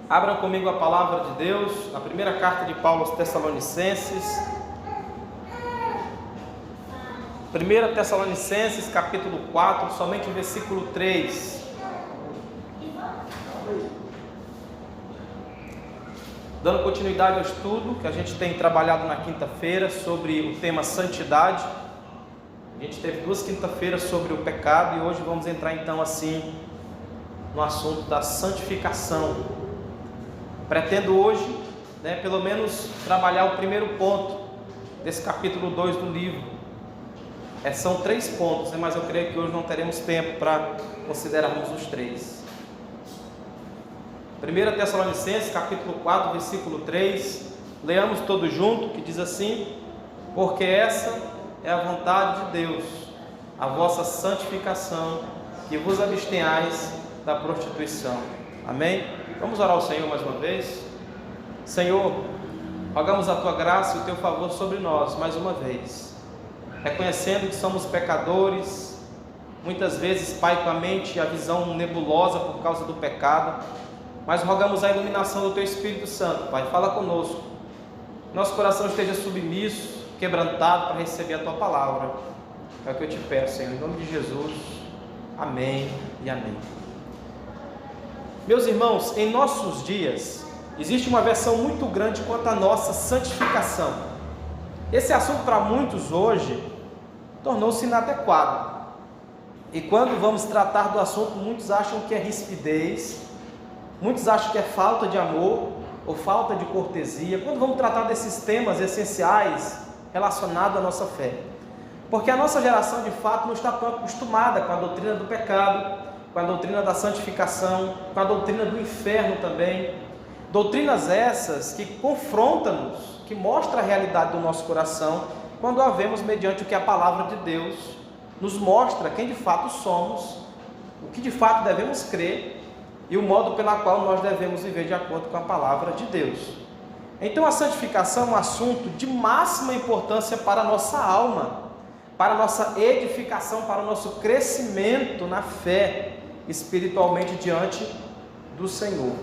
Abram comigo a palavra de Deus, na primeira carta de Paulo aos Tessalonicenses. 1 Tessalonicenses, capítulo 4, somente o versículo 3. Dando continuidade ao estudo que a gente tem trabalhado na quinta-feira sobre o tema santidade. A gente teve 2 quinta-feiras sobre o pecado e hoje vamos entrar então assim no assunto da santificação. Pretendo hoje, pelo menos trabalhar o primeiro ponto desse capítulo 2 do livro. São 3 pontos, mas eu creio que hoje não teremos tempo para considerarmos os 3. 1 Tessalonicenses, capítulo 4, versículo 3, leamos todos juntos, que diz assim: porque essa é a vontade de Deus, a vossa santificação, que vos abstenhais da prostituição. Amém? Vamos orar ao Senhor mais uma vez. Senhor, rogamos a Tua graça e o Teu favor sobre nós mais uma vez, reconhecendo que somos pecadores, muitas vezes, Pai, com a mente e a visão nebulosa por causa do pecado, mas rogamos a iluminação do Teu Espírito Santo. Pai, fala conosco, nosso coração esteja submisso, quebrantado para receber a Tua palavra. É o que eu te peço, Senhor, em nome de Jesus. Amém e amém. Meus irmãos, em nossos dias existe uma versão muito grande quanto à nossa santificação. Esse assunto para muitos hoje tornou-se inadequado. E quando vamos tratar do assunto, muitos acham que é rispidez, muitos acham que é falta de amor ou falta de cortesia, quando vamos tratar desses temas essenciais relacionados à nossa fé. Porque a nossa geração, de fato, não está tão acostumada com a doutrina do pecado, com a doutrina da santificação, com a doutrina do inferno também. Doutrinas essas que confrontam-nos, que mostram a realidade do nosso coração, quando a vemos mediante o que a palavra de Deus nos mostra quem de fato somos, o que de fato devemos crer e o modo pela qual nós devemos viver de acordo com a palavra de Deus. Então a santificação é um assunto de máxima importância para a nossa alma, para a nossa edificação, para o nosso crescimento na fé, espiritualmente diante do Senhor.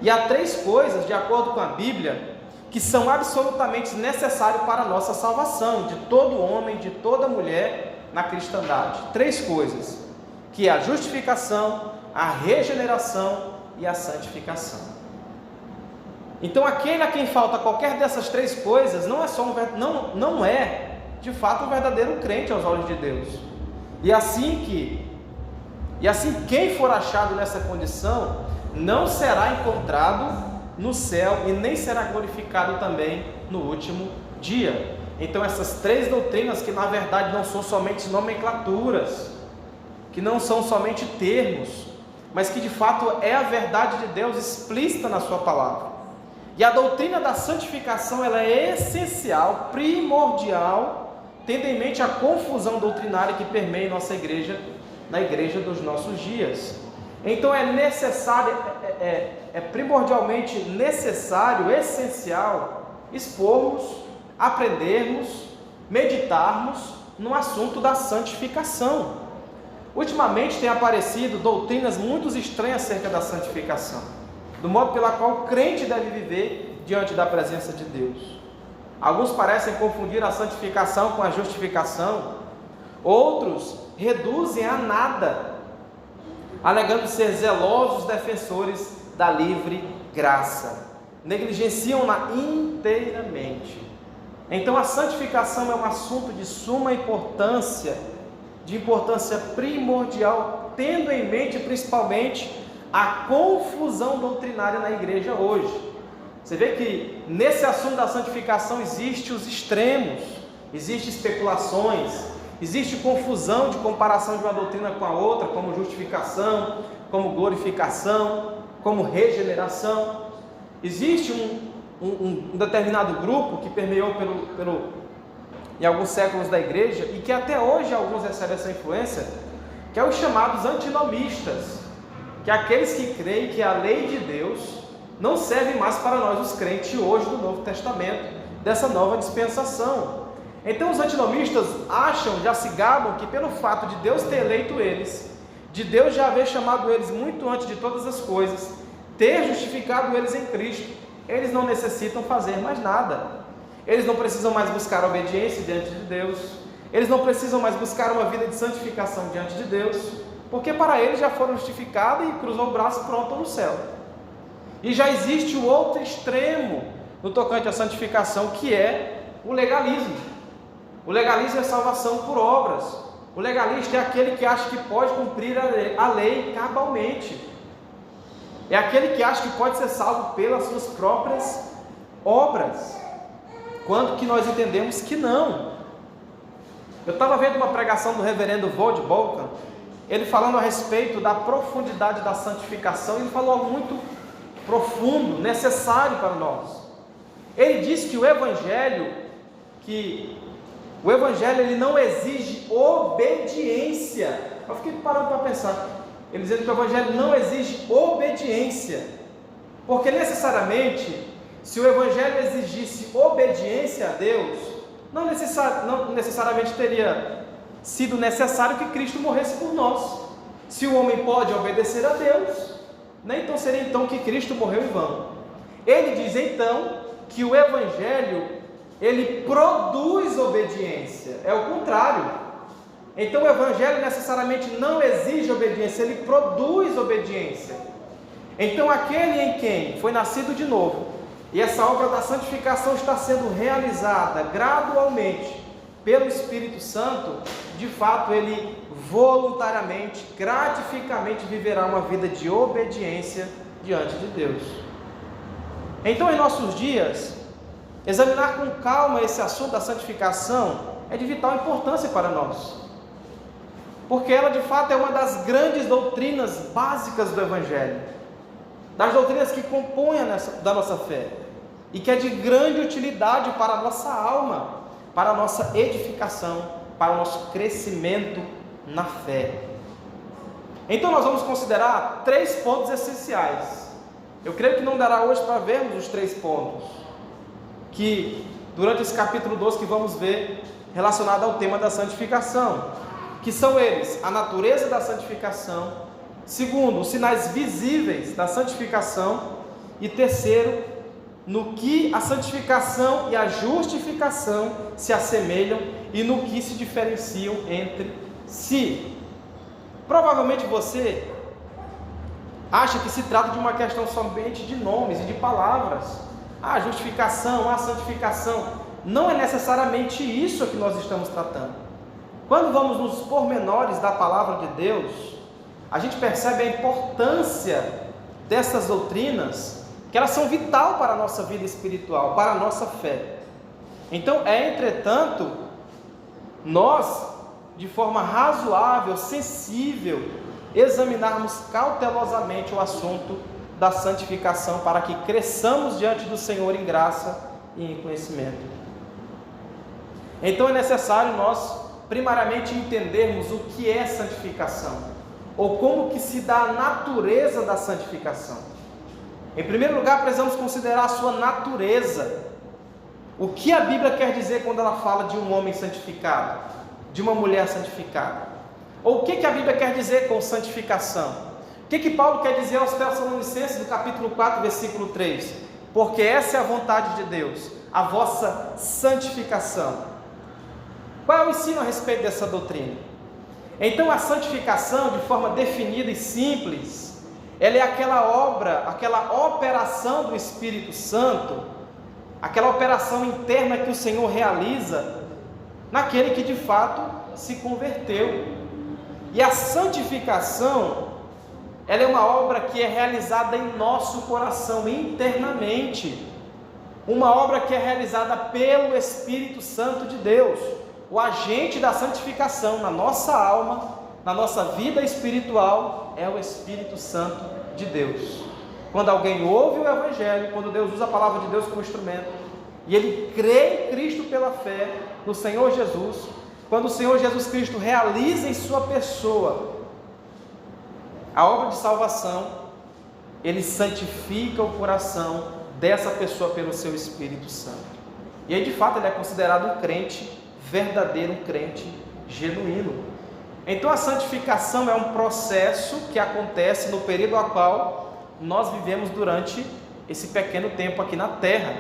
E há 3 coisas, de acordo com a Bíblia, que são absolutamente necessárias para a nossa salvação, de todo homem, de toda mulher na cristandade. 3 coisas, que é a justificação, a regeneração e a santificação. Então aquele a quem falta qualquer dessas 3 coisas não é de fato um verdadeiro crente aos olhos de Deus. E assim quem for achado nessa condição não será encontrado no céu e nem será glorificado também no último dia. Então essas 3 doutrinas, que na verdade não são somente nomenclaturas, que não são somente termos, mas que de fato é a verdade de Deus explícita na sua palavra. E a doutrina da santificação, ela é essencial, primordial, tendo em mente a confusão doutrinária que permeia nossa igreja, na igreja dos nossos dias. Então é necessário, primordialmente necessário, essencial, expormos, aprendermos, meditarmos no assunto da santificação. Ultimamente tem aparecido doutrinas muito estranhas acerca da santificação, do modo pela qual o crente deve viver diante da presença de Deus. Alguns parecem confundir a santificação com a justificação, outros reduzem a nada, alegando ser zelosos defensores da livre graça, negligenciam-na inteiramente. Então a santificação é um assunto de suma importância, de importância primordial, tendo em mente principalmente a confusão doutrinária na igreja hoje. Você vê que nesse assunto da santificação existem os extremos, existem especulações, existe confusão de comparação de uma doutrina com a outra, como justificação, como glorificação, como regeneração. Existe um determinado grupo que permeou em alguns séculos da igreja e que até hoje alguns recebem essa influência, que é os chamados antinomistas, que é aqueles que creem que a lei de Deus não serve mais para nós os crentes hoje do Novo Testamento, dessa nova dispensação. Então os antinomistas acham, já se gabam, que pelo fato de Deus ter eleito eles, de Deus já haver chamado eles muito antes de todas as coisas, ter justificado eles em Cristo, eles não necessitam fazer mais nada. Eles não precisam mais buscar obediência diante de Deus. Eles não precisam mais buscar uma vida de santificação diante de Deus, porque para eles já foram justificados e cruzou o braço e pronto no céu. E já existe o outro extremo no tocante à santificação, que é o legalismo. O legalismo é salvação por obras. O legalista é aquele que acha que pode cumprir a lei cabalmente. É aquele que acha que pode ser salvo pelas suas próprias obras, quando que nós entendemos que não. Eu estava vendo uma pregação do reverendo Vold Bolkan, ele falando a respeito da profundidade da santificação. Ele falou algo muito profundo, necessário para nós. Ele disse que o evangelho ele não exige obediência. Eu fiquei parando para pensar. Ele dizendo que o evangelho não exige obediência, porque necessariamente, se o evangelho exigisse obediência a Deus, não necessariamente teria sido necessário que Cristo morresse por nós. Se o homem pode obedecer a Deus, então seria então que Cristo morreu em vão. Ele diz então que o evangelho, ele produz obediência, é o contrário. Então o evangelho necessariamente não exige obediência, ele produz obediência. Então aquele em quem foi nascido de novo, e essa obra da santificação está sendo realizada gradualmente pelo Espírito Santo, de fato ele voluntariamente, gratificamente viverá uma vida de obediência diante de Deus. Então, em nossos dias, examinar com calma esse assunto da santificação é de vital importância para nós, porque ela de fato é uma das grandes doutrinas básicas do Evangelho, das doutrinas que compõem da nossa fé, e que é de grande utilidade para a nossa alma, para a nossa edificação, para o nosso crescimento na fé. Então nós vamos considerar 3 pontos essenciais. Eu creio que não dará hoje para vermos os 3 pontos, que durante esse capítulo 12 que vamos ver, relacionado ao tema da santificação, que são eles: a natureza da santificação, segundo, os sinais visíveis da santificação, e terceiro, no que a santificação e a justificação se assemelham e no que se diferenciam entre si. Provavelmente você acha que se trata de uma questão somente de nomes e de palavras. A justificação, a santificação, não é necessariamente isso que nós estamos tratando. Quando vamos nos pormenores da palavra de Deus, a gente percebe a importância dessas doutrinas, que elas são vital para a nossa vida espiritual, para a nossa fé. Então, entretanto, nós, de forma razoável, sensível, examinarmos cautelosamente o assunto da santificação, para que cresçamos diante do Senhor em graça e em conhecimento. Então é necessário nós, primariamente, entendermos o que é santificação, ou como que se dá a natureza da santificação. Em primeiro lugar, precisamos considerar a sua natureza. O que a Bíblia quer dizer quando ela fala de um homem santificado, de uma mulher santificada? Ou o que a Bíblia quer dizer com santificação? O que Paulo quer dizer aos Tessalonicenses, no capítulo 4, versículo 3? Porque essa é a vontade de Deus, a vossa santificação. Qual é o ensino a respeito dessa doutrina? Então a santificação, de forma definida e simples, ela é aquela obra, aquela operação do Espírito Santo, aquela operação interna que o Senhor realiza naquele que de fato se converteu. E a santificação, ela é uma obra que é realizada em nosso coração, internamente, uma obra que é realizada pelo Espírito Santo de Deus. O agente da santificação na nossa alma, na nossa vida espiritual, é o Espírito Santo de Deus. Quando alguém ouve o Evangelho, quando Deus usa a palavra de Deus como instrumento, e ele crê em Cristo pela fé, no Senhor Jesus, quando o Senhor Jesus Cristo realiza em sua pessoa a obra de salvação, ele santifica o coração dessa pessoa pelo seu Espírito Santo. E aí de fato ele é considerado um crente verdadeiro, um crente genuíno. Então a santificação é um processo que acontece no período ao qual nós vivemos durante esse pequeno tempo aqui na terra,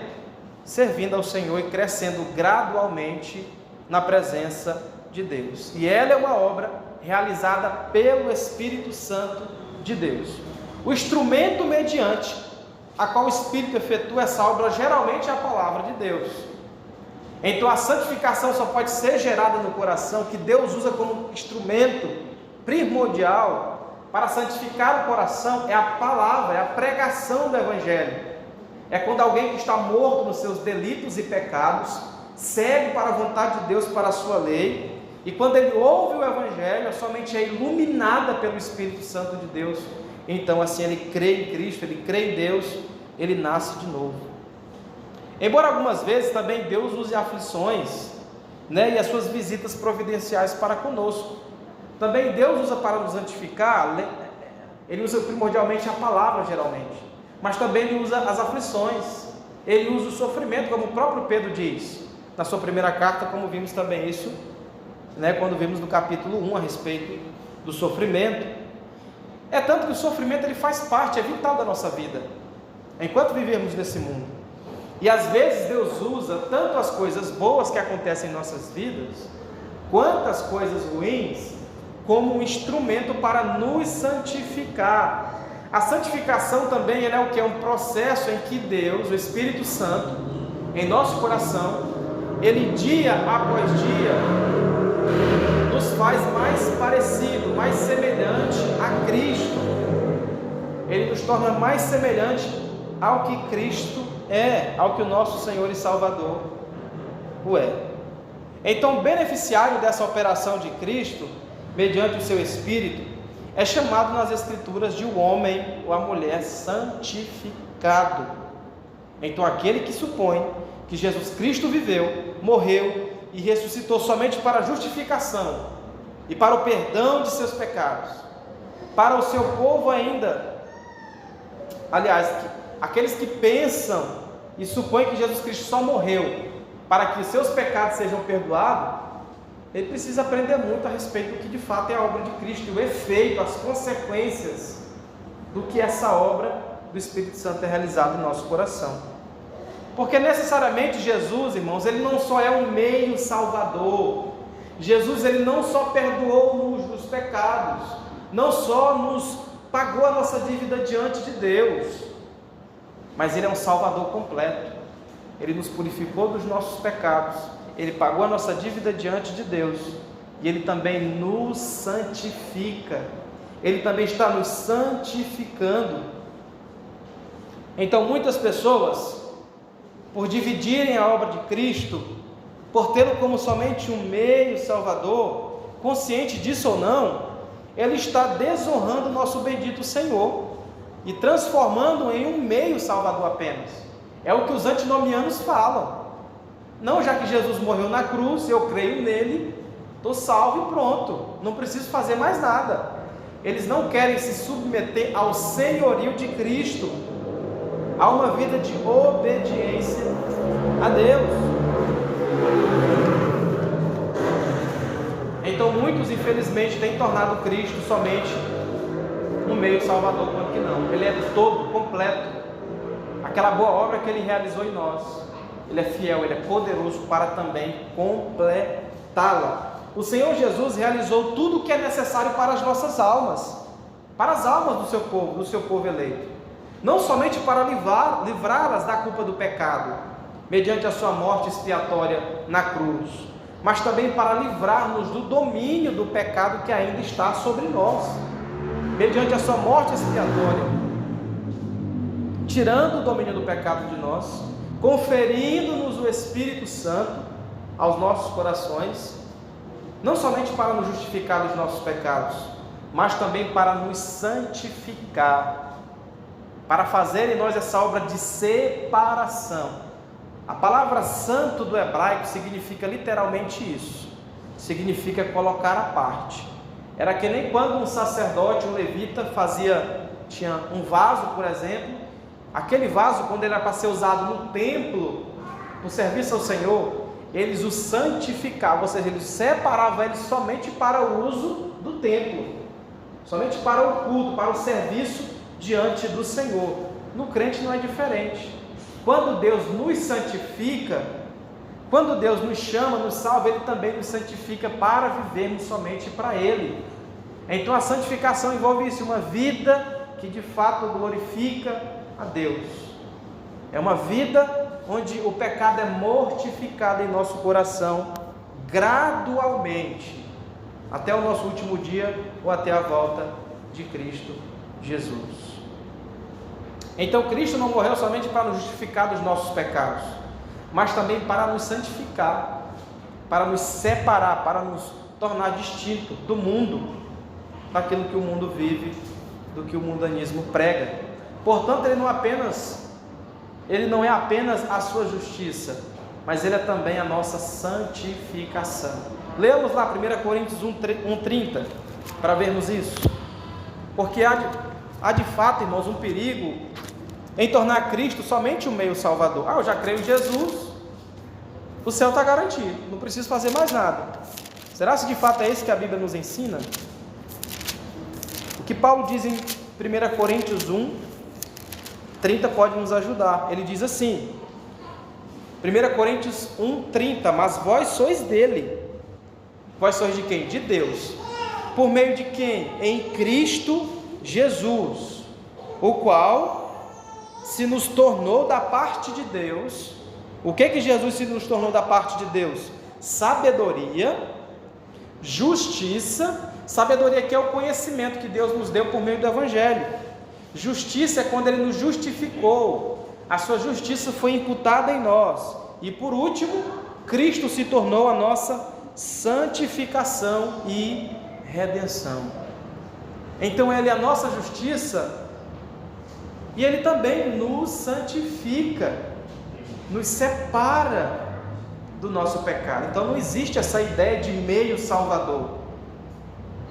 servindo ao Senhor e crescendo gradualmente na presença de Deus. E ela é uma obra realizada pelo Espírito Santo de Deus. O instrumento mediante a qual o Espírito efetua essa obra geralmente é a palavra de Deus. Então a santificação só pode ser gerada no coração, que Deus usa como instrumento primordial para santificar o coração, é a palavra, é a pregação do Evangelho. É quando alguém que está morto nos seus delitos e pecados, cego para a vontade de Deus, para a sua lei, e quando ele ouve o Evangelho, somente é iluminada pelo Espírito Santo de Deus. Então assim ele crê em Cristo, ele crê em Deus, ele nasce de novo. Embora algumas vezes também Deus use aflições, e as suas visitas providenciais para conosco, também Deus usa para nos santificar, ele usa primordialmente a palavra geralmente, mas também ele usa as aflições, ele usa o sofrimento, como o próprio Pedro diz na sua primeira carta, como vimos também isso, quando vimos no capítulo 1 a respeito do sofrimento. É tanto que o sofrimento ele faz parte, é vital da nossa vida, enquanto vivemos nesse mundo. E às vezes Deus usa tanto as coisas boas que acontecem em nossas vidas, quanto as coisas ruins, como um instrumento para nos santificar. A santificação também é o que? É um processo em que Deus, o Espírito Santo, em nosso coração, ele dia após dia, nos faz mais parecido, mais semelhante a Cristo. Ele nos torna mais semelhante ao que Cristo é, ao que o nosso Senhor e Salvador o é. Então, o beneficiário dessa operação de Cristo, mediante o seu Espírito, é chamado nas Escrituras de o homem ou a mulher santificado. Então, aquele que supõe que Jesus Cristo viveu, morreu e ressuscitou somente para a justificação e para o perdão de seus pecados, para o seu povo ainda, aliás, aqueles que pensam e supõem que Jesus Cristo só morreu para que os seus pecados sejam perdoados, ele precisa aprender muito a respeito do que de fato é a obra de Cristo, o efeito, as consequências do que essa obra do Espírito Santo é realizada no nosso coração. Porque necessariamente Jesus, irmãos, ele não só é um meio salvador. Jesus, ele não só perdoou os pecados, não só nos pagou a nossa dívida diante de Deus, mas ele é um salvador completo. Ele nos purificou dos nossos pecados, ele pagou a nossa dívida diante de Deus, e ele também nos santifica, ele também está nos santificando. Então muitas pessoas, por dividirem a obra de Cristo, por tê-lo como somente um meio salvador, consciente disso ou não, ele está desonrando o nosso bendito Senhor e transformando em um meio salvador apenas. É o que os antinomianos falam. Não, já que Jesus morreu na cruz, eu creio nele, estou salvo e pronto, não preciso fazer mais nada. Eles não querem se submeter ao senhorio de Cristo, a uma vida de obediência a Deus. Então muitos infelizmente têm tornado Cristo somente um meio salvador, quando que não. Ele é todo, completo. Aquela boa obra que ele realizou em nós, ele é fiel, ele é poderoso para também completá-la. O Senhor Jesus realizou tudo o que é necessário para as nossas almas, para as almas do seu povo eleito. Não somente para livrá-las da culpa do pecado, mediante a sua morte expiatória na cruz, mas também para livrar-nos do domínio do pecado que ainda está sobre nós, mediante a sua morte expiatória, tirando o domínio do pecado de nós, conferindo-nos o Espírito Santo aos nossos corações, não somente para nos justificar dos nossos pecados, mas também para nos santificar, para fazer em nós essa obra de separação. A palavra santo do hebraico significa literalmente isso, significa colocar à parte. Era que nem quando um sacerdote, um levita tinha um vaso, por exemplo, aquele vaso, quando ele era para ser usado no templo, no serviço ao Senhor, eles o santificavam, ou seja, eles separavam ele somente para o uso do templo, somente para o culto, para o serviço diante do Senhor. No crente não é diferente. Quando Deus nos santifica, quando Deus nos chama, nos salva, Ele também nos santifica para vivermos somente para Ele. Então a santificação envolve isso, uma vida que de fato glorifica a Deus. É uma vida onde o pecado é mortificado em nosso coração gradualmente, até o nosso último dia ou até a volta de Cristo Jesus. Então Cristo não morreu somente para nos justificar dos nossos pecados, mas também para nos santificar, para nos separar, para nos tornar distinto do mundo, daquilo que o mundo vive, do que o mundanismo prega. Portanto, Ele não é apenas a sua justiça, mas Ele é também a nossa santificação. Lemos lá 1 Coríntios 1:30, para vermos isso. Porque há de fato, irmãos, um perigo em tornar Cristo somente o meio salvador. Eu já creio em Jesus, o céu está garantido, não preciso fazer mais nada. Será se de fato é isso que a Bíblia nos ensina? O que Paulo diz em 1 Coríntios 1:30 pode nos ajudar. Ele diz assim, 1 Coríntios 1:30, mas vós sois dele. Vós sois de quem? De Deus. Por meio de quem? Em Cristo Jesus, o qual se nos tornou da parte de Deus. O que Jesus se nos tornou da parte de Deus? Sabedoria, justiça. Sabedoria que é o conhecimento que Deus nos deu por meio do Evangelho. Justiça é quando Ele nos justificou, a sua justiça foi imputada em nós. E por último, Cristo se tornou a nossa santificação e redenção. Então Ele é a nossa justiça e Ele também nos santifica, nos separa do nosso pecado. Então não existe essa ideia de meio salvador,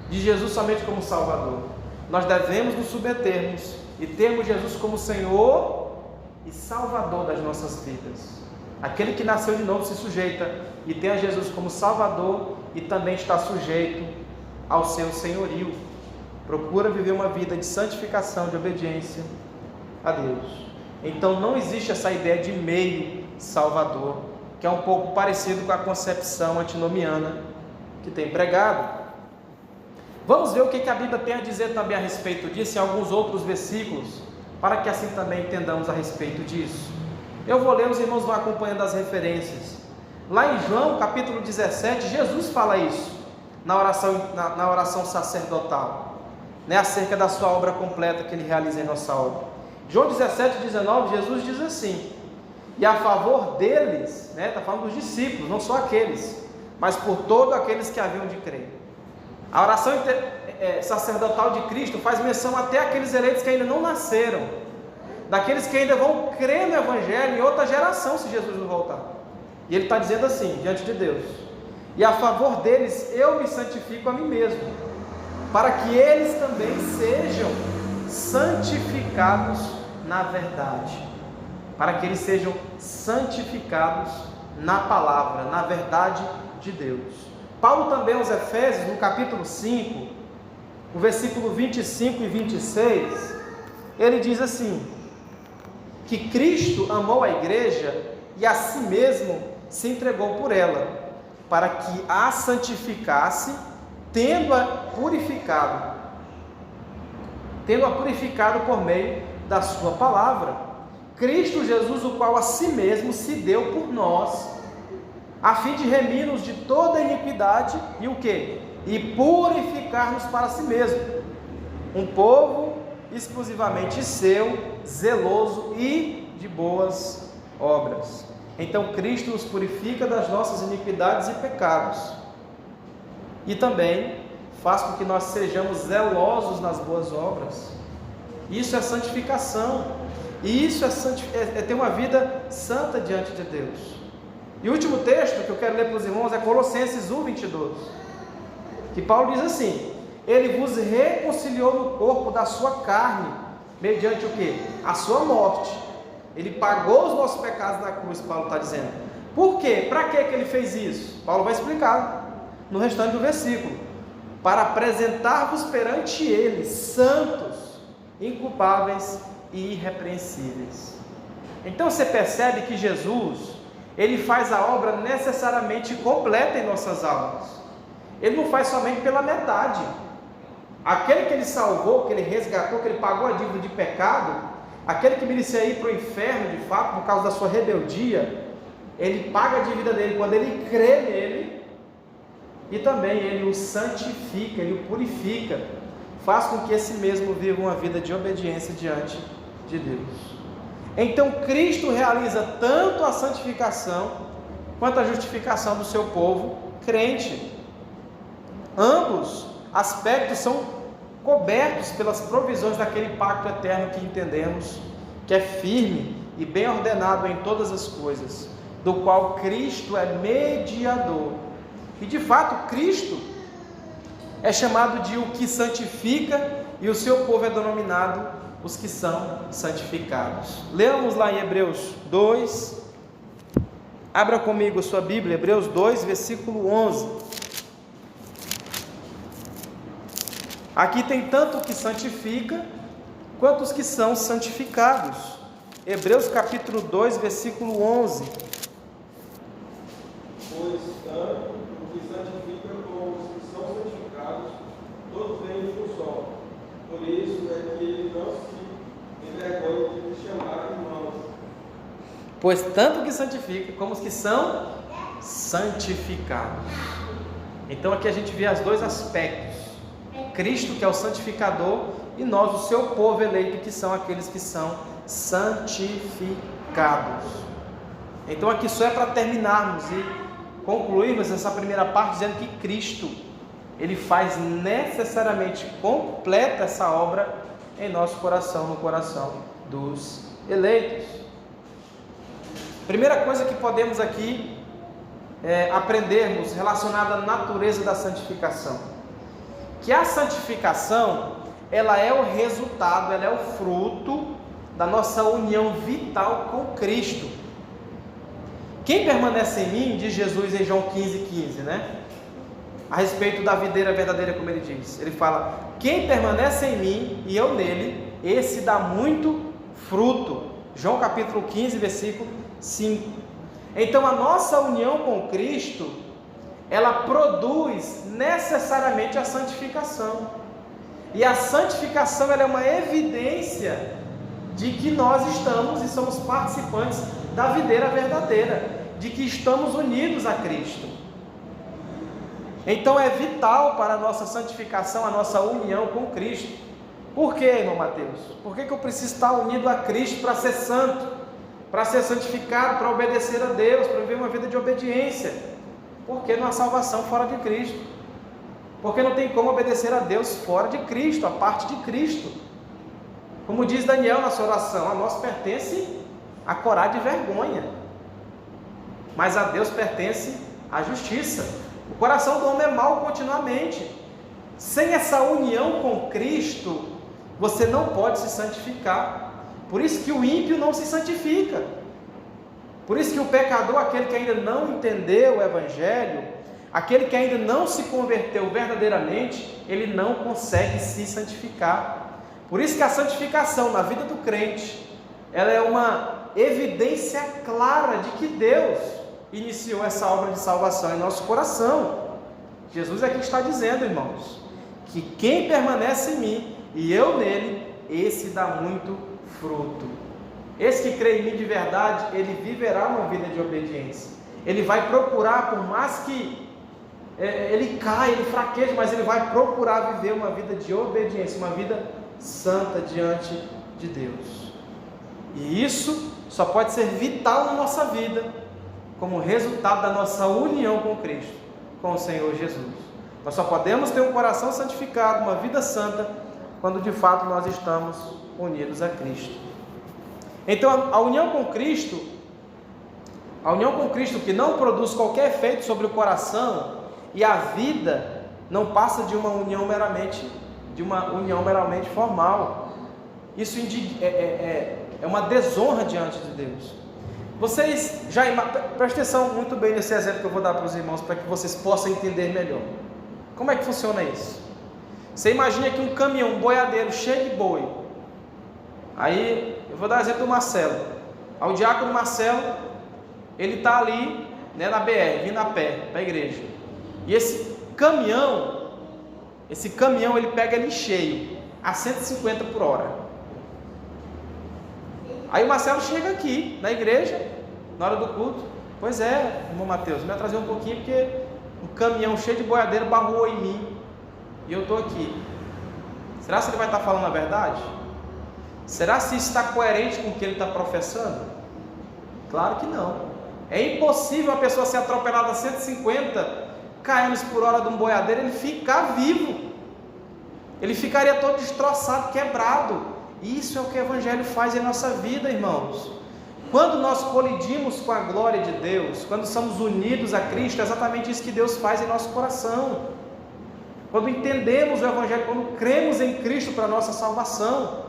de Jesus somente como Salvador. Nós devemos nos submetermos e termos Jesus como Senhor e Salvador das nossas vidas. Aquele que nasceu de novo se sujeita e tem a Jesus como Salvador e também está sujeito ao seu senhorio. Procura viver uma vida de santificação, de obediência a Deus. Então não existe essa ideia de meio salvador, que é um pouco parecido com a concepção antinomiana que tem pregado. Vamos ver o que a Bíblia tem a dizer também a respeito disso em alguns outros versículos, para que assim também entendamos a respeito disso. Eu vou ler, os irmãos vão acompanhando as referências. Lá em João capítulo 17, Jesus fala isso na oração sacerdotal, acerca da sua obra completa que Ele realiza em nossa obra. João 17:19, Jesus diz assim: e a favor deles, está falando dos discípulos, não só aqueles, mas por todos aqueles que haviam de crer. A oração sacerdotal de Cristo faz menção até aqueles eleitos que ainda não nasceram, daqueles que ainda vão crer no Evangelho em outra geração, se Jesus não voltar. E Ele está dizendo assim, diante de Deus: e a favor deles eu me santifico a mim mesmo, para que eles também sejam santificados na verdade. Para que eles sejam santificados na palavra, na verdade de Deus. Paulo também aos Efésios, no capítulo 5, o versículo 25 e 26, ele diz assim: que Cristo amou a igreja e a si mesmo se entregou por ela, para que a santificasse, tendo-a purificado por meio da sua palavra. Cristo Jesus, o qual a si mesmo se deu por nós, a fim de remir-nos de toda iniquidade e o quê? E purificar-nos para si mesmo, um povo exclusivamente seu, zeloso e de boas obras. Então Cristo nos purifica das nossas iniquidades e pecados, e também faz com que nós sejamos zelosos nas boas obras. Isso é santificação. E isso é ter uma vida santa diante de Deus. E o último texto que eu quero ler para os irmãos é Colossenses 1:22, que Paulo diz assim: Ele vos reconciliou no corpo da sua carne, mediante o quê? A sua morte. Ele pagou os nossos pecados na cruz, Paulo está dizendo. Por quê? Para que Ele fez isso? Paulo vai explicar no restante do versículo: para apresentar-vos perante Ele santos inculpáveis e irrepreensíveis. Então você percebe que Jesus, ele faz a obra necessariamente completa em nossas almas. Ele não faz somente pela metade. Aquele que ele salvou, que ele resgatou, que ele pagou a dívida de pecado, aquele que merecia ir para o inferno de fato por causa da sua rebeldia, ele paga a dívida dele quando ele crê nele, e também ele o santifica, ele o purifica, faz com que esse mesmo viva uma vida de obediência diante de Deus. Então Cristo realiza tanto a santificação quanto a justificação do seu povo crente. Ambos aspectos são cobertos pelas provisões daquele pacto eterno que entendemos, que é firme e bem ordenado em todas as coisas, do qual Cristo é mediador. E de fato Cristo é chamado de o que santifica, e o seu povo é denominado os que são santificados. Leamos lá em Hebreus 2, abra comigo a sua Bíblia, Hebreus 2, versículo 11. Aqui tem tanto o que santifica, quanto os que são santificados. Hebreus capítulo 2, versículo 11. Pois tanto o que santifica como os que são santificados, todos vêm de um só. Por isso é que ele não se envergonha de nos chamar irmãos. Pois tanto o que santifica como os que são santificados. Então aqui a gente vê os dois aspectos. Cristo, que é o santificador, e nós, o seu povo eleito, que são aqueles que são santificados. Então aqui só é para terminarmos e concluirmos essa primeira parte dizendo que Cristo, ele faz necessariamente completa essa obra em nosso coração, no coração dos eleitos. Primeira coisa que podemos aqui aprendermos relacionada à natureza da santificação, que a santificação, ela é o resultado, ela é o fruto da nossa união vital com Cristo. Quem permanece em mim, diz Jesus em João 15,15, né? A respeito da videira verdadeira, como ele diz. Ele fala, quem permanece em mim e eu nele, esse dá muito fruto. João capítulo 15, versículo 5. Então a nossa união com Cristo, ela produz necessariamente a santificação. E a santificação, ela é uma evidência de que nós estamos e somos participantes da videira verdadeira, de que estamos unidos a Cristo. Então é vital para a nossa santificação, a nossa união com Cristo. Por quê, irmão Mateus? Por que eu preciso estar unido a Cristo para ser santo, para ser santificado, para obedecer a Deus, para viver uma vida de obediência? Porque não há salvação fora de Cristo. Porque não tem como obedecer a Deus fora de Cristo, a parte de Cristo. Como diz Daniel na sua oração, a nós pertence a coragem e vergonha, mas a Deus pertence a justiça. O coração do homem é mau continuamente. Sem essa união com Cristo, você não pode se santificar. Por isso que o ímpio não se santifica. Por isso que o pecador, aquele que ainda não entendeu o Evangelho, aquele que ainda não se converteu verdadeiramente, ele não consegue se santificar. Por isso que a santificação na vida do crente, ela é uma evidência clara de que Deus iniciou essa obra de salvação em nosso coração. Jesus aqui está dizendo, irmãos, que quem permanece em mim e eu nele, esse dá muito fruto. Esse que crê em mim de verdade, ele viverá uma vida de obediência. Ele vai procurar, por mais que ele caia, ele fraqueje, mas ele vai procurar viver uma vida de obediência, uma vida santa diante de Deus. E isso só pode ser vital na nossa vida, como resultado da nossa união com Cristo, com o Senhor Jesus. Nós só podemos ter um coração santificado, uma vida santa, quando de fato nós estamos unidos a Cristo. Então a união com Cristo que não produz qualquer efeito sobre o coração, e a vida não passa de uma união meramente formal. Isso é uma desonra diante de Deus. Vocês já prestem atenção muito bem nesse exemplo que eu vou dar para os irmãos, para que vocês possam entender melhor. Como é que funciona isso? Você imagina que um caminhão, um boiadeiro cheio de boi, Aí, eu vou dar exemplo do Marcelo. O diácono Marcelo, ele está ali, né, na BR, vindo a pé para a igreja. E esse caminhão ele pega ele cheio, a 150 por hora. Aí o Marcelo chega aqui na igreja, na hora do culto. Pois é, irmão Mateus, me atrasei um pouquinho porque um caminhão cheio de boiadeiro barrou em mim e eu estou aqui. Será que ele vai estar falando a verdade? Será se isso está coerente com o que ele está professando? Claro que não. É impossível uma pessoa ser atropelada a 150 km por hora de um boiadeiro, ele ficar vivo. Ele ficaria todo destroçado, quebrado. Isso é o que o Evangelho faz em nossa vida, irmãos. Quando nós colidimos com a glória de Deus, quando somos unidos a Cristo, é exatamente isso que Deus faz em nosso coração. Quando entendemos o Evangelho, quando cremos em Cristo para a nossa salvação,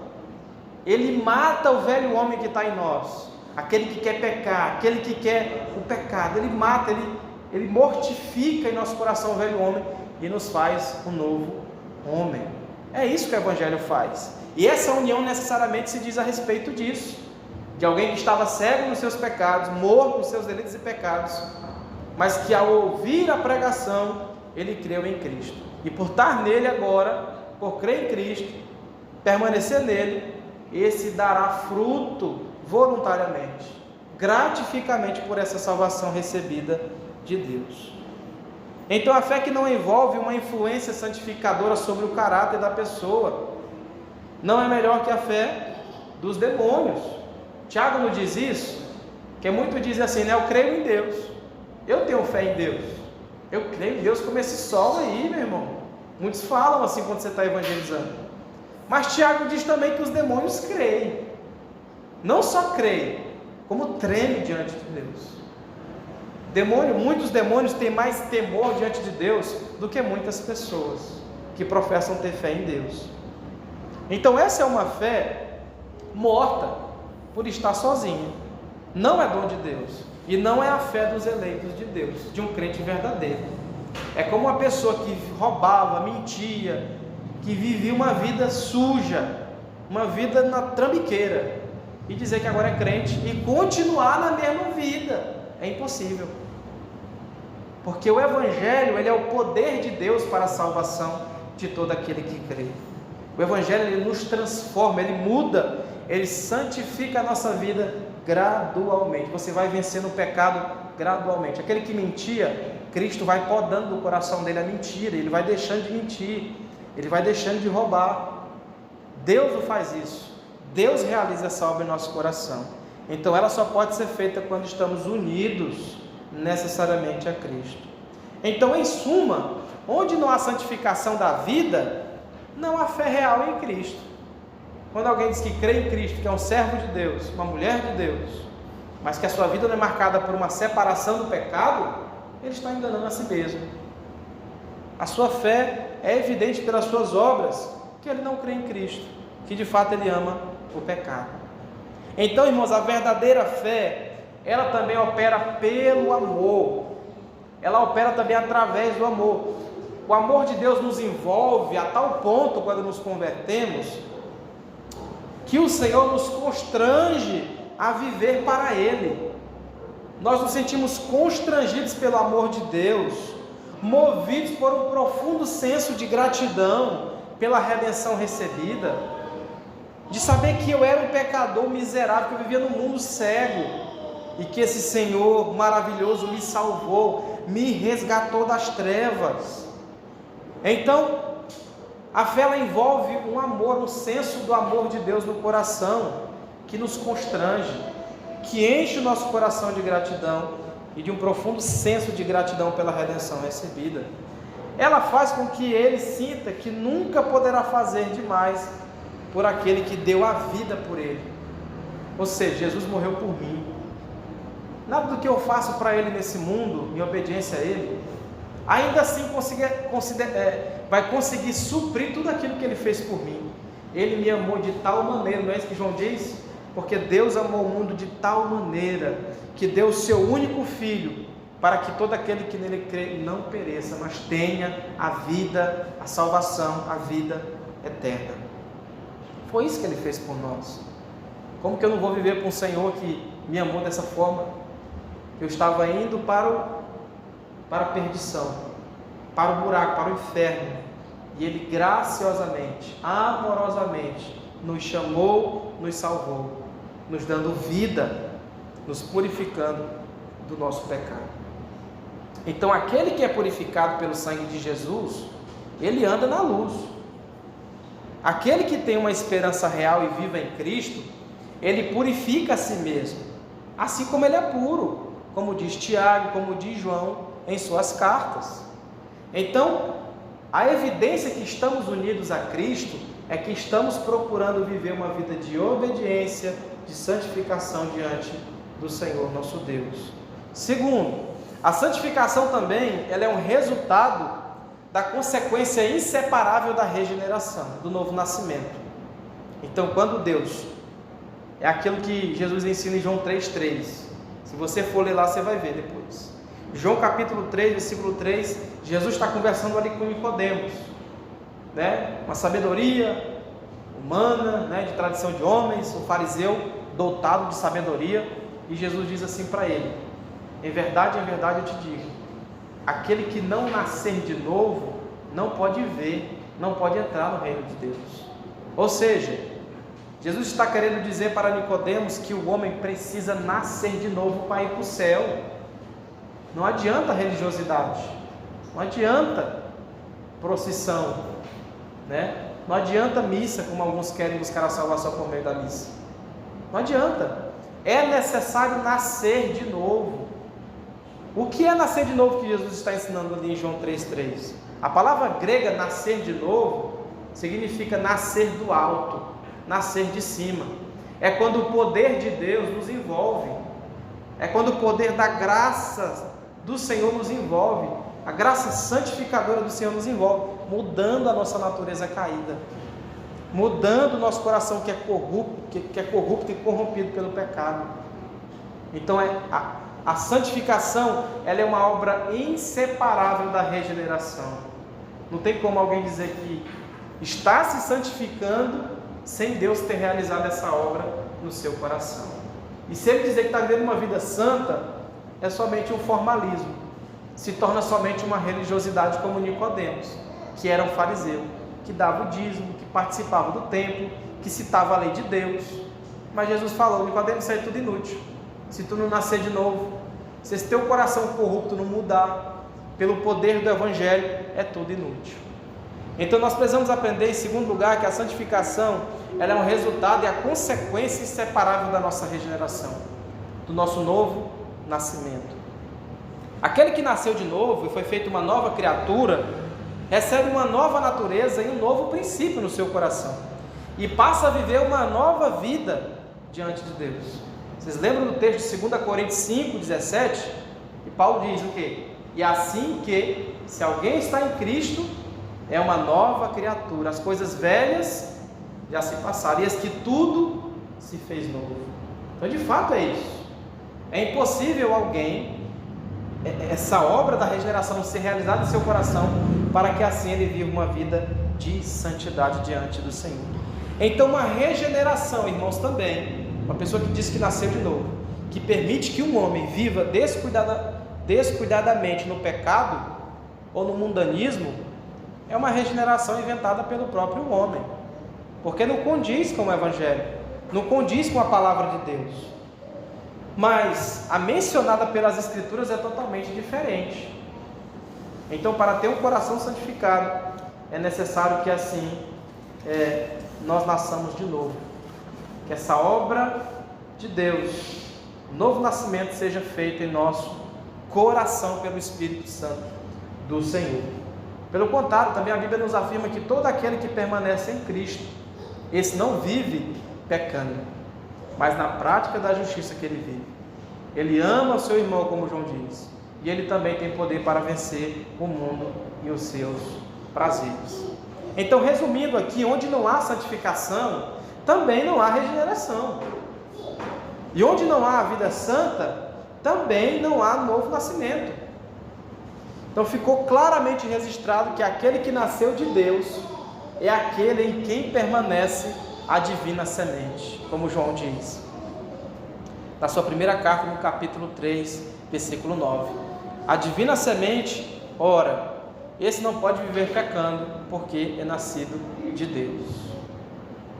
Ele mata o velho homem que está em nós, aquele que quer pecar, aquele que quer o pecado. Ele mata, Ele mortifica em nosso coração o velho homem e nos faz um novo homem. É isso que o Evangelho faz. E essa união necessariamente se diz a respeito disso, de alguém que estava cego nos seus pecados, morto nos seus delitos e pecados, mas que ao ouvir a pregação, ele creu em Cristo. E por estar nele agora, por crer em Cristo, permanecer nele, esse dará fruto voluntariamente, gratificamente por essa salvação recebida de Deus. Então a fé que não envolve uma influência santificadora sobre o caráter da pessoa, não é melhor que a fé dos demônios. Tiago não diz isso, que muito diz assim, né? Eu creio em Deus, eu tenho fé em Deus, eu creio em Deus como esse sol aí, meu irmão. Muitos falam assim quando você está evangelizando, mas Tiago diz também que os demônios creem, não só creem, como tremem diante de Deus. Muitos demônios têm mais temor diante de Deus do que muitas pessoas que professam ter fé em Deus. Então essa é uma fé morta por estar sozinho, não é dom de Deus, e não é a fé dos eleitos de Deus, de um crente verdadeiro. É como uma pessoa que roubava, mentia, que vivia uma vida suja, uma vida na trambiqueira, e dizer que agora é crente e continuar na mesma vida. É impossível, porque o Evangelho, ele é o poder de Deus para a salvação de todo aquele que crê. O Evangelho, ele nos transforma, ele muda, ele santifica a nossa vida gradualmente. Você vai vencendo o pecado gradualmente. Aquele que mentia, Cristo vai podando do coração dele a mentira, ele vai deixando de mentir, ele vai deixando de roubar. Deus o faz isso, Deus realiza essa obra em nosso coração. Então ela só pode ser feita quando estamos unidos necessariamente a Cristo. Então, em suma, onde não há santificação da vida, não há fé real em Cristo. Quando alguém diz que crê em Cristo, que é um servo de Deus, uma mulher de Deus, mas que a sua vida não é marcada por uma separação do pecado, ele está enganando a si mesmo. A sua fé é evidente pelas suas obras que ele não crê em Cristo, que de fato ele ama o pecado. Então, irmãos, a verdadeira fé, ela também opera pelo amor, ela opera também através do amor. O amor de Deus nos envolve a tal ponto, quando nos convertemos, que o Senhor nos constrange a viver para Ele. Nós nos sentimos constrangidos pelo amor de Deus, movidos por um profundo senso de gratidão pela redenção recebida, de saber que eu era um pecador miserável, que eu vivia num mundo cego, e que esse Senhor maravilhoso me salvou, me resgatou das trevas. Então, a fé, ela envolve um amor, um senso do amor de Deus no coração, que nos constrange, que enche o nosso coração de gratidão e de um profundo senso de gratidão pela redenção recebida. Ela faz com que ele sinta que nunca poderá fazer demais por aquele que deu a vida por ele. Ou seja, Jesus morreu por mim. Nada do que eu faço para ele nesse mundo, em obediência a ele, ainda assim vai conseguir suprir tudo aquilo que ele fez por mim. Ele me amou de tal maneira, não é isso que João diz? Porque Deus amou o mundo de tal maneira que deu o seu único Filho, para que todo aquele que nele crê não pereça, mas tenha a vida, a salvação, a vida eterna. Foi isso que ele fez por nós. Como que eu não vou viver para um Senhor que me amou dessa forma? Eu estava indo para a perdição, para o buraco, para o inferno, e Ele graciosamente, amorosamente, nos chamou, nos salvou, nos dando vida, nos purificando do nosso pecado. Então aquele que é purificado pelo sangue de Jesus, ele anda na luz. Aquele que tem uma esperança real e viva em Cristo, ele purifica a si mesmo, assim como ele é puro, como diz Tiago, como diz João em suas cartas. Então, a evidência que estamos unidos a Cristo é que estamos procurando viver uma vida de obediência, de santificação diante do Senhor nosso Deus. Segundo, a santificação também ela é um resultado da consequência inseparável da regeneração, do novo nascimento. Então, quando Deus, é aquilo que Jesus ensina em João 3,3, se você for ler lá, você vai ver depois. João capítulo 3, versículo 3, Jesus está conversando ali com Nicodemos, né? Uma sabedoria humana, né? De tradição de homens, um fariseu dotado de sabedoria, e Jesus diz assim para ele: em verdade eu te digo, aquele que não nascer de novo, não pode ver, não pode entrar no reino de Deus. Ou seja, Jesus está querendo dizer para Nicodemos que o homem precisa nascer de novo para ir para o céu. Não adianta religiosidade, não adianta procissão, né? Não adianta missa, como alguns querem buscar a salvação por meio da missa. Não adianta, é necessário nascer de novo. O que é nascer de novo que Jesus está ensinando ali em João 3,3? A palavra grega nascer de novo significa nascer do alto, nascer de cima. É quando o poder de Deus nos envolve, é quando o poder da graça do Senhor nos envolve, a graça santificadora do Senhor nos envolve, mudando a nossa natureza caída, mudando o nosso coração que é corrupto e corrompido pelo pecado. Então a santificação, ela é uma obra inseparável da regeneração. Não tem como alguém dizer que está se santificando sem Deus ter realizado essa obra no seu coração. E se ele dizer que está vivendo uma vida santa, é somente um formalismo, se torna somente uma religiosidade como Nicodemos, que era um fariseu, que dava o dízimo, que participava do templo, que citava a lei de Deus. Mas Jesus falou: Nicodemos, isso aí é tudo inútil. Se tu não nascer de novo, se esse teu coração corrupto não mudar pelo poder do Evangelho, é tudo inútil. Então nós precisamos aprender, em segundo lugar, que a santificação ela é um resultado e a consequência inseparável da nossa regeneração, do nosso novo nascimento. Aquele que nasceu de novo e foi feito uma nova criatura, recebe uma nova natureza e um novo princípio no seu coração, e passa a viver uma nova vida diante de Deus. Vocês lembram do texto de 2 Coríntios 5,17? E Paulo diz o quê? E assim que, se alguém está em Cristo, é uma nova criatura, as coisas velhas já se passaram, e eis que tudo se fez novo. Então, de fato é isso. É impossível alguém, essa obra da regeneração ser realizada em seu coração, para que assim ele viva uma vida de santidade diante do Senhor. Então uma regeneração, irmãos, também, uma pessoa que diz que nasceu de novo, que permite que um homem viva descuidadamente no pecado ou no mundanismo, é uma regeneração inventada pelo próprio homem, porque não condiz com o Evangelho, não condiz com a palavra de Deus. Mas a mencionada pelas Escrituras é totalmente diferente. Então, para ter um coração santificado, é necessário que assim nós nasçamos de novo, que essa obra de Deus, o novo nascimento, seja feito em nosso coração pelo Espírito Santo do Senhor. Pelo contrário, também a Bíblia nos afirma que todo aquele que permanece em Cristo, esse não vive pecando, mas na prática da justiça que ele vive. Ele ama o seu irmão, como João diz, e ele também tem poder para vencer o mundo e os seus prazeres. Então, resumindo aqui, onde não há santificação, também não há regeneração. E onde não há a vida santa, também não há novo nascimento. Então ficou claramente registrado que aquele que nasceu de Deus é aquele em quem permanece a divina semente, como João diz. Na sua primeira carta, no capítulo 3, versículo 9. A divina semente, ora, esse não pode viver pecando, porque é nascido de Deus.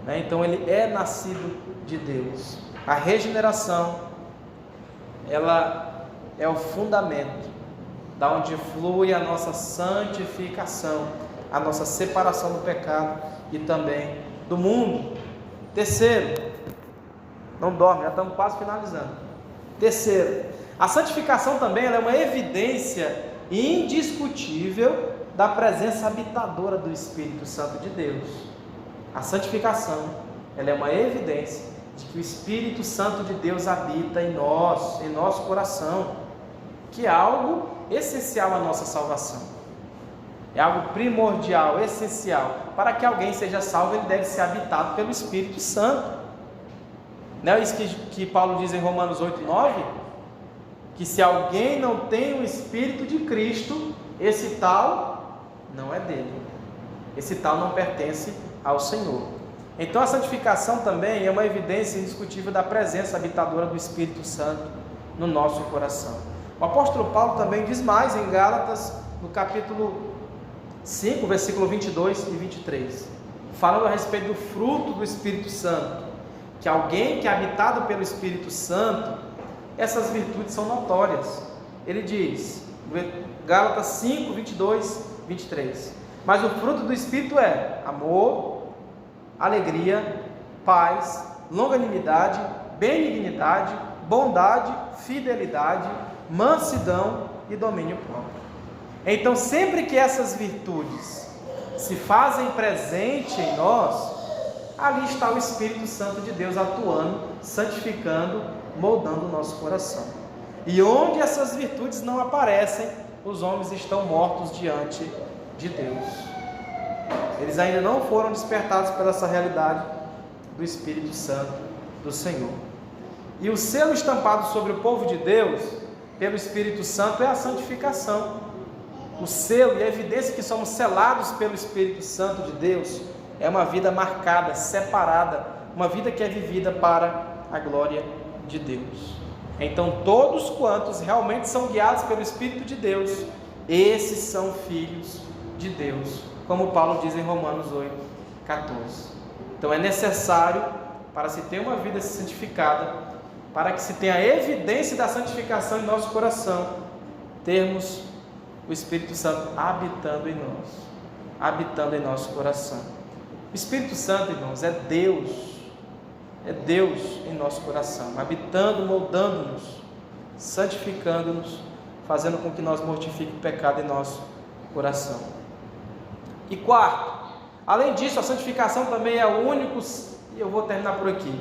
Então ele é nascido de Deus. A regeneração, ela é o fundamento da onde flui a nossa santificação, a nossa separação do pecado e também do mundo. Terceiro, não dorme, já estamos quase finalizando. Terceiro, a santificação também ela é uma evidência indiscutível da presença habitadora do Espírito Santo de Deus. A santificação ela é uma evidência de que o Espírito Santo de Deus habita em nós, em nosso coração, que é algo essencial à nossa salvação. É algo primordial, essencial. Para que alguém seja salvo, ele deve ser habitado pelo Espírito Santo. Não é isso que Paulo diz em Romanos 8:9? Que se alguém não tem o Espírito de Cristo, esse tal não é dele. Esse tal não pertence ao Senhor. Então a santificação também é uma evidência indiscutível da presença habitadora do Espírito Santo no nosso coração. O apóstolo Paulo também diz mais em Gálatas, no capítulo 5, versículo 22 e 23, falando a respeito do fruto do Espírito Santo, que alguém que é habitado pelo Espírito Santo, essas virtudes são notórias. Ele diz, Gálatas 5, 22, 23, mas o fruto do Espírito é amor, alegria, paz, longanimidade, benignidade, bondade, fidelidade, mansidão e domínio próprio. Então, sempre que essas virtudes se fazem presente em nós, ali está o Espírito Santo de Deus atuando, santificando, moldando o nosso coração. E onde essas virtudes não aparecem, os homens estão mortos diante de Deus. Eles ainda não foram despertados pela essa realidade do Espírito Santo do Senhor. E o selo estampado sobre o povo de Deus, pelo Espírito Santo, é a santificação. O selo e a evidência que somos selados pelo Espírito Santo de Deus é uma vida marcada, separada, uma vida que é vivida para a glória de Deus. Então todos quantos realmente são guiados pelo Espírito de Deus, esses são filhos de Deus, como Paulo diz em Romanos 8:14. Então é necessário, para se ter uma vida santificada, para que se tenha a evidência da santificação em nosso coração, termos o Espírito Santo habitando em nós, habitando em nosso coração. O Espírito Santo, irmãos, é Deus em nosso coração, habitando, moldando-nos, santificando-nos, fazendo com que nós mortifiquemos o pecado em nosso coração. E quarto, além disso, a santificação também é o único, e eu vou terminar por aqui,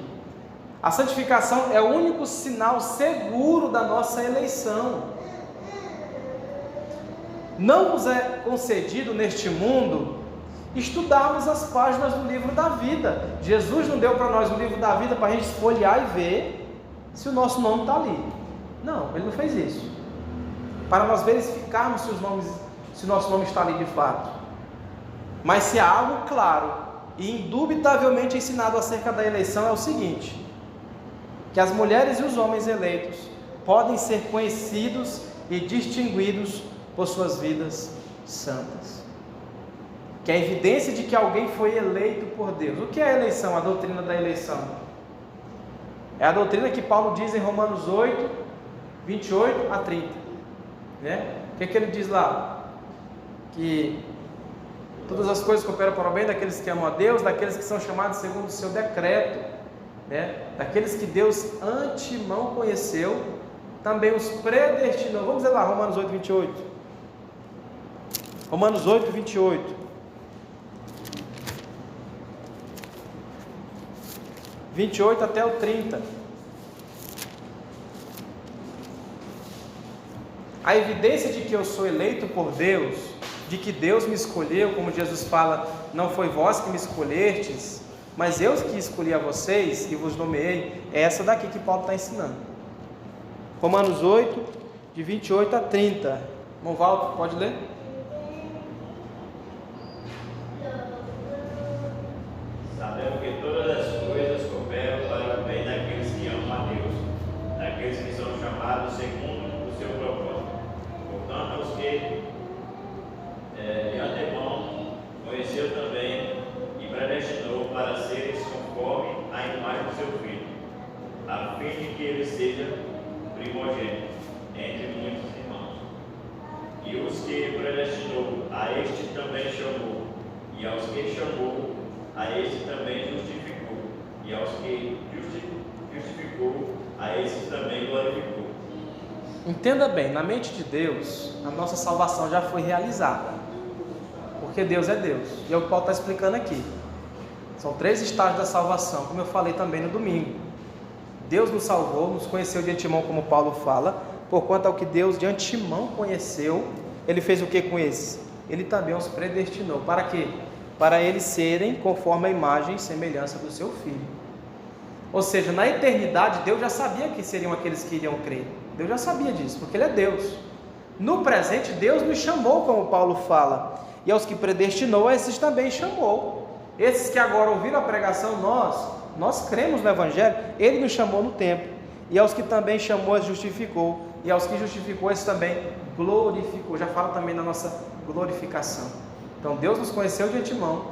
a santificação é o único sinal seguro da nossa eleição. Não nos é concedido neste mundo estudarmos as páginas do livro da vida. Jesus não deu para nós o livro da vida para a gente folhear e ver se o nosso nome está ali. Não, Ele não fez isso. Para nós verificarmos se o nosso nome está ali de fato. Mas se há algo claro e indubitavelmente ensinado acerca da eleição é o seguinte: que as mulheres e os homens eleitos podem ser conhecidos e distinguidos por suas vidas santas. Que é a evidência de que alguém foi eleito por Deus. O que é a eleição? A doutrina da eleição. É a doutrina que Paulo diz em Romanos 8, 28 a 30. Né? O que é que ele diz lá? Que todas as coisas cooperam para o bem daqueles que amam a Deus, daqueles que são chamados segundo o seu decreto, né? Daqueles que Deus antemão conheceu, também os predestinou. Vamos ver lá, Romanos 8, 28. Romanos 8, 28. 28 até o 30. A evidência de que eu sou eleito por Deus, de que Deus me escolheu, como Jesus fala, não foi vós que me escolhestes, mas eu que escolhi a vocês e vos nomeei, é essa daqui que Paulo está ensinando. Romanos 8, de 28 a 30. Irmão Walter, pode ler? Sabemos que todas as aqueles que são chamados segundo o seu propósito. Portanto, aos que de antemão conheceu também e predestinou para seres conforme a imagem do seu Filho, a fim de que ele seja primogênito entre muitos irmãos. E os que predestinou, a este também chamou, e aos que chamou, a este também justificou, e aos que justificou, a este também glorificou. Entenda bem, na mente de Deus, a nossa salvação já foi realizada, porque Deus é Deus, e é o que Paulo está explicando aqui. São 3 estágios da salvação, como eu falei também no domingo. Deus nos salvou, nos conheceu de antemão, como Paulo fala, porquanto ao que Deus de antemão conheceu, Ele fez o que com esses? Ele também os predestinou. Para quê? Para eles serem conforme a imagem e semelhança do seu Filho. Ou seja, na eternidade, Deus já sabia que seriam aqueles que iriam crer. Deus já sabia disso, porque Ele é Deus. No presente, Deus nos chamou, como Paulo fala, e aos que predestinou, esses também chamou. Esses que agora ouviram a pregação, nós cremos no Evangelho, Ele nos chamou no tempo, e aos que também chamou, justificou, e aos que justificou, esses também glorificou. Já fala também na nossa glorificação. Então Deus nos conheceu de antemão,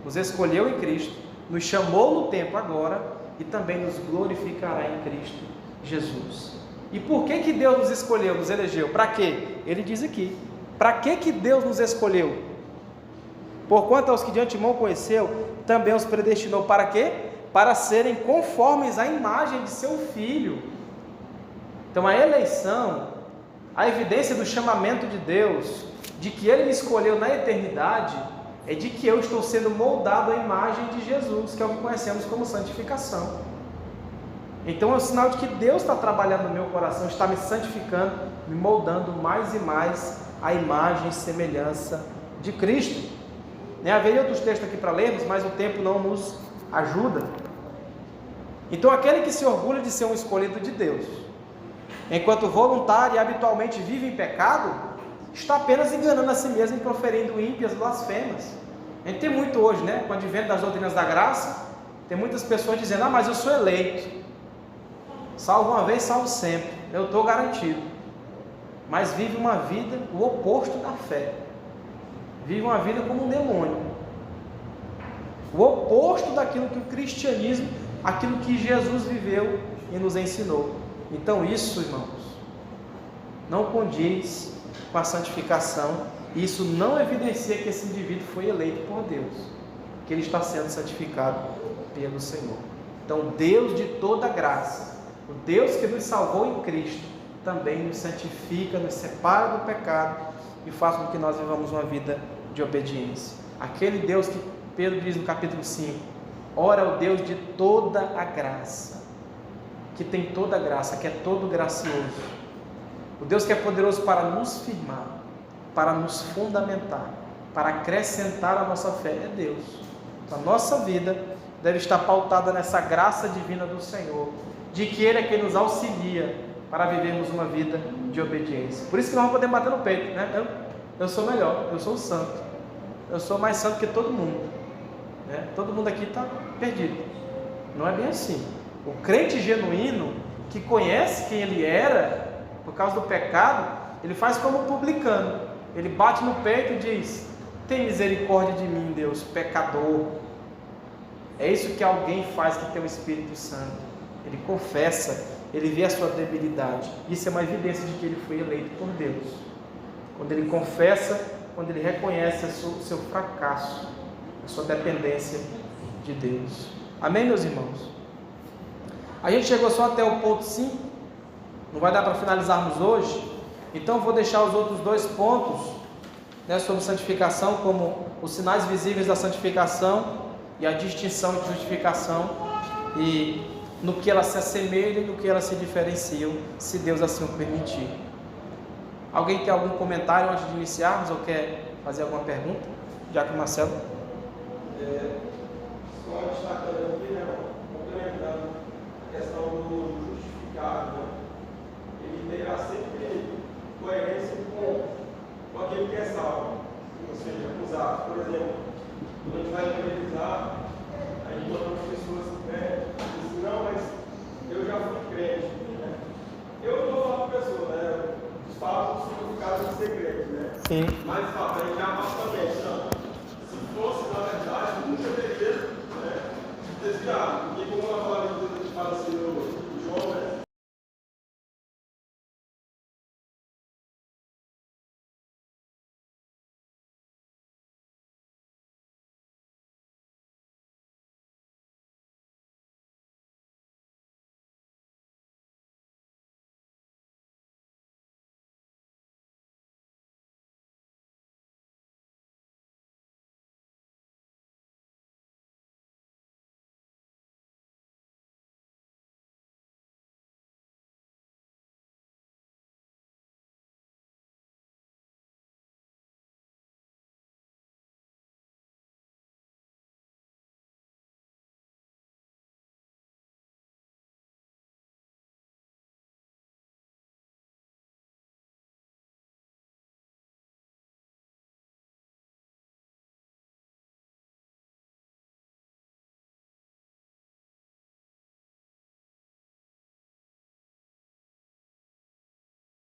nos escolheu em Cristo, nos chamou no tempo agora, e também nos glorificará em Cristo Jesus. E por que Deus nos escolheu, nos elegeu? Para quê? Ele diz aqui, para que Deus nos escolheu? Porquanto aos que de antemão conheceu, também os predestinou para quê? Para serem conformes à imagem de seu Filho. Então a eleição, a evidência do chamamento de Deus, de que Ele me escolheu na eternidade, é de que eu estou sendo moldado à imagem de Jesus, que é o que conhecemos como santificação. Então é um sinal de que Deus está trabalhando no meu coração, está me santificando, me moldando mais e mais à imagem e semelhança de Cristo. Haveria outros textos aqui para lermos, mas o tempo não nos ajuda. Então aquele que se orgulha de ser um escolhido de Deus, enquanto voluntário e habitualmente vive em pecado, está apenas enganando a si mesmo e proferindo ímpias blasfemas. A gente tem muito hoje, com o advento das doutrinas da graça, tem muitas pessoas dizendo, mas eu sou eleito, salvo uma vez, salvo sempre, eu estou garantido. Mas vive uma vida, o oposto da fé, vive uma vida como um demônio, o oposto daquilo que o cristianismo, aquilo que Jesus viveu e nos ensinou. Então isso, irmãos, não condiz com a santificação, e isso não evidencia que esse indivíduo foi eleito por Deus, que ele está sendo santificado pelo Senhor. Então Deus de toda graça, o Deus que nos salvou em Cristo, também nos santifica, nos separa do pecado e faz com que nós vivamos uma vida de obediência. Aquele Deus que Pedro diz no capítulo 5, ora é o Deus de toda a graça, que tem toda a graça, que é todo gracioso, o Deus que é poderoso para nos firmar, para nos fundamentar, para acrescentar a nossa fé, é Deus. Então, a nossa vida deve estar pautada nessa graça divina do Senhor, de que Ele é quem nos auxilia para vivermos uma vida de obediência. Por isso que nós vamos poder bater no peito, eu sou melhor, eu sou santo, eu sou mais santo que todo mundo, todo mundo aqui está perdido. Não é bem assim. O crente genuíno, que conhece quem ele era, por causa do pecado, ele faz como o publicano, ele bate no peito e diz, tem misericórdia de mim, Deus, pecador. É isso que alguém faz que tem o Espírito Santo, ele confessa, ele vê a sua debilidade. Isso é uma evidência de que ele foi eleito por Deus, quando ele confessa, quando ele reconhece o seu fracasso, a sua dependência de Deus. Amém, meus irmãos? A gente chegou só até o ponto 5, não vai dar para finalizarmos hoje, então vou deixar os outros 2 pontos, sobre santificação, como os sinais visíveis da santificação e a distinção de justificação, e no que elas se assemelham e no que elas se diferenciam, se Deus assim o permitir. Alguém tem algum comentário antes de iniciarmos ou quer fazer alguma pergunta? Já que o Marcelo. Só destacando aqui, complementando a questão do justificado, ele terá sempre coerência com aquele que é salvo, ou seja, com os atos. Por exemplo, quando a gente vai evangelizar, a gente bota as pessoas em pé e diz, não, mas eu já fui crente, Sim. Mas para ele afastamento, não. Se fosse, na verdade, não deveria desviar.